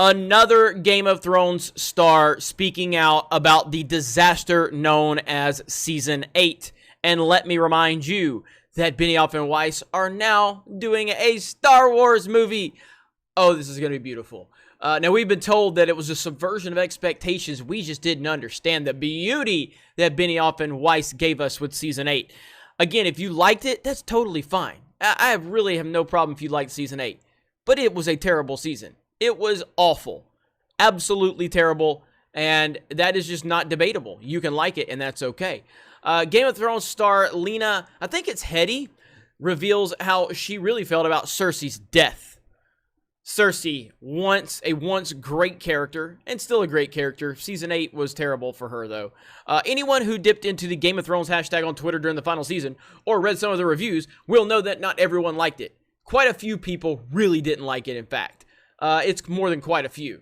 Another Game of Thrones star speaking out about the disaster known as Season 8. And let me remind you that Benioff and Weiss are now doing a Star Wars movie. Oh, this is going to be beautiful. Now, we've been told that it was a subversion of expectations. We just didn't understand the beauty that Benioff and Weiss gave us with Season 8. Again, if you liked it, that's totally fine. I really have no problem if you liked Season 8. But it was a terrible season. It was awful. Absolutely terrible. And that is just not debatable. You can like it, and that's okay. Game of Thrones star Lena, I think it's Hetty, reveals how she really felt about Cersei's death. Cersei, once great character, and still a great character. Season 8 was terrible for her, though. Anyone who dipped into the Game of Thrones hashtag on Twitter during the final season, or read some of the reviews, will know that not everyone liked it. Quite a few people really didn't like it, in fact. It's more than quite a few.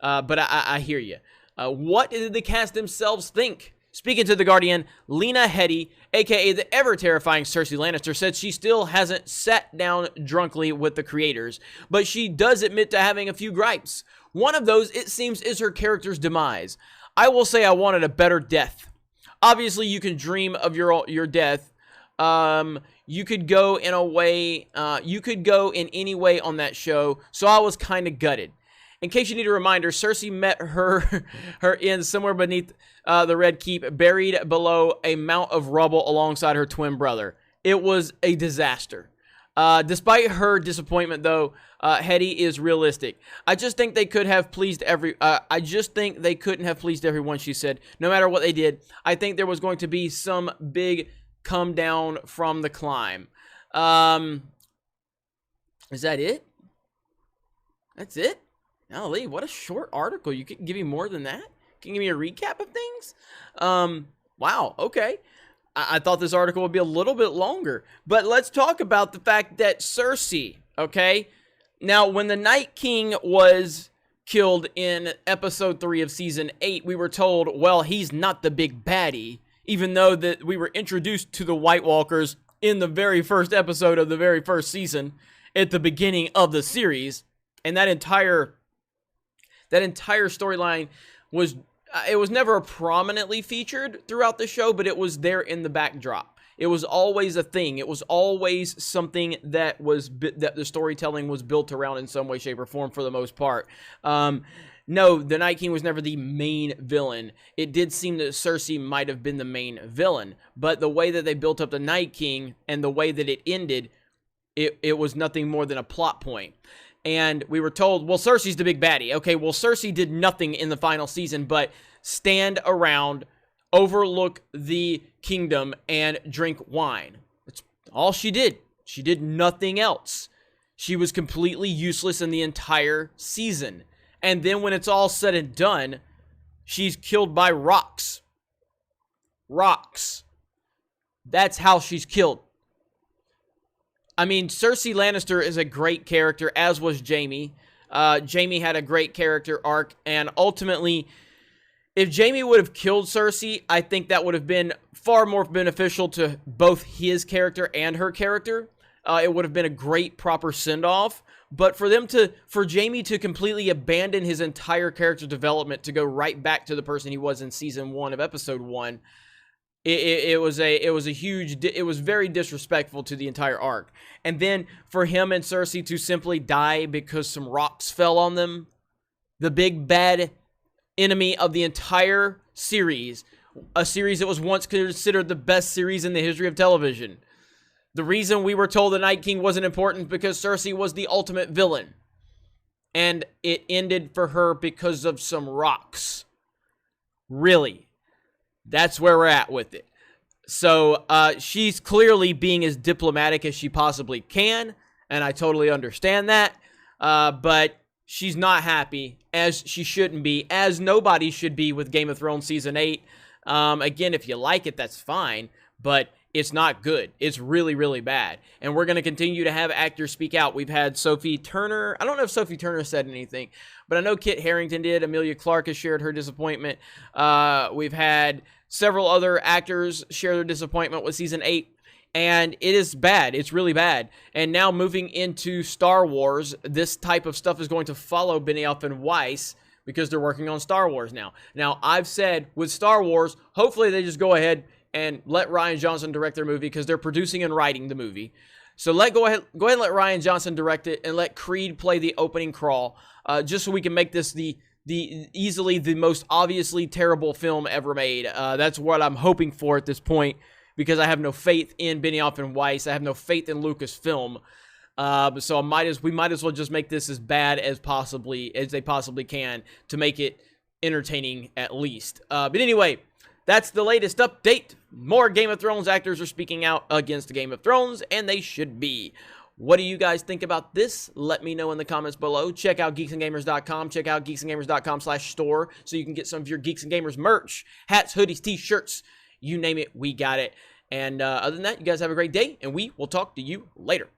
But I hear you. What did the cast themselves think? Speaking to The Guardian, Lena Headey, a.k.a. the ever-terrifying Cersei Lannister, said she still hasn't sat down drunkenly with the creators, but she does admit to having a few gripes. One of those, it seems, is her character's demise. I will say I wanted a better death. Obviously, you can dream of your death. You could go in a way, you could go in any way on that show, so I was kind of gutted. In case you need a reminder, Cersei met her end somewhere beneath the Red Keep, buried below a mount of rubble alongside her twin brother. It was a disaster. Despite her disappointment, though, Hetty is realistic. I just think they could have pleased I just think they couldn't have pleased everyone, she said. No matter what they did, I think there was going to be some big come down from the climb. Is that it? That's it? Golly, what a short article. You can give me more than that? Can you give me a recap of things? Wow, okay. I thought this article would be a little bit longer. But let's talk about the fact that Cersei, okay? Now, when the Night King was killed in episode 3 of season 8, we were told, well, he's not the big baddie, even though that we were introduced to the White Walkers in the very first episode of the very first season at the beginning of the series. And that entire storyline was, it was never prominently featured throughout the show, but it was there in the backdrop. It was always a thing. It was always something that that the storytelling was built around in some way, shape, or form for the most part. No, the Night King was never the main villain. It did seem that Cersei might have been the main villain, but the way that they built up the Night King and the way that it ended, it was nothing more than a plot point. And we were told, well, Cersei's the big baddie. Okay, well, Cersei did nothing in the final season but stand around, overlook the kingdom, and drink wine. That's all she did. She did nothing else. She was completely useless in the entire season. And then when it's all said and done, she's killed by rocks. Rocks. That's how she's killed. I mean, Cersei Lannister is a great character, as was Jaime. Jaime had a great character arc, and ultimately, if Jaime would have killed Cersei, I think that would have been far more beneficial to both his character and her character. It would have been a great, proper send-off. But for Jaime to completely abandon his entire character development to go right back to the person he was in season 1 of episode 1, it was very disrespectful to the entire arc. And then for him and Cersei to simply die because some rocks fell on them, the big bad enemy of the entire series, a series that was once considered the best series in the history of television. The reason we were told the Night King wasn't important because Cersei was the ultimate villain. And it ended for her because of some rocks. Really. That's where we're at with it. So, she's clearly being as diplomatic as she possibly can, and I totally understand that, but she's not happy, as she shouldn't be, as nobody should be with Game of Thrones Season 8. Again, if you like it, that's fine, but it's not good. It's really, really bad. And we're going to continue to have actors speak out. We've had Sophie Turner. I don't know if Sophie Turner said anything, but I know Kit Harington did. Emilia Clarke has shared her disappointment. We've had several other actors share their disappointment with Season 8. And it is bad. It's really bad. And now moving into Star Wars, this type of stuff is going to follow Benioff and Weiss because they're working on Star Wars now. Now, I've said with Star Wars, hopefully they just go ahead and let Rian Johnson direct their movie because they're producing and writing the movie. So go ahead and let Rian Johnson direct it and let Creed play the opening crawl, just so we can make this the easily the most obviously terrible film ever made. That's what I'm hoping for at this point, because I have no faith in Benioff and Weiss. I have no faith in Lucasfilm. So we might as well just make this as bad as they possibly can to make it entertaining at least. But anyway, that's the latest update. More Game of Thrones actors are speaking out against Game of Thrones, and they should be. What do you guys think about this? Let me know in the comments below. Check out geeksandgamers.com. Check out geeksandgamers.com/store so you can get some of your Geeks and Gamers merch. Hats, hoodies, t-shirts, you name it, we got it. And other than that, you guys have a great day, and we will talk to you later.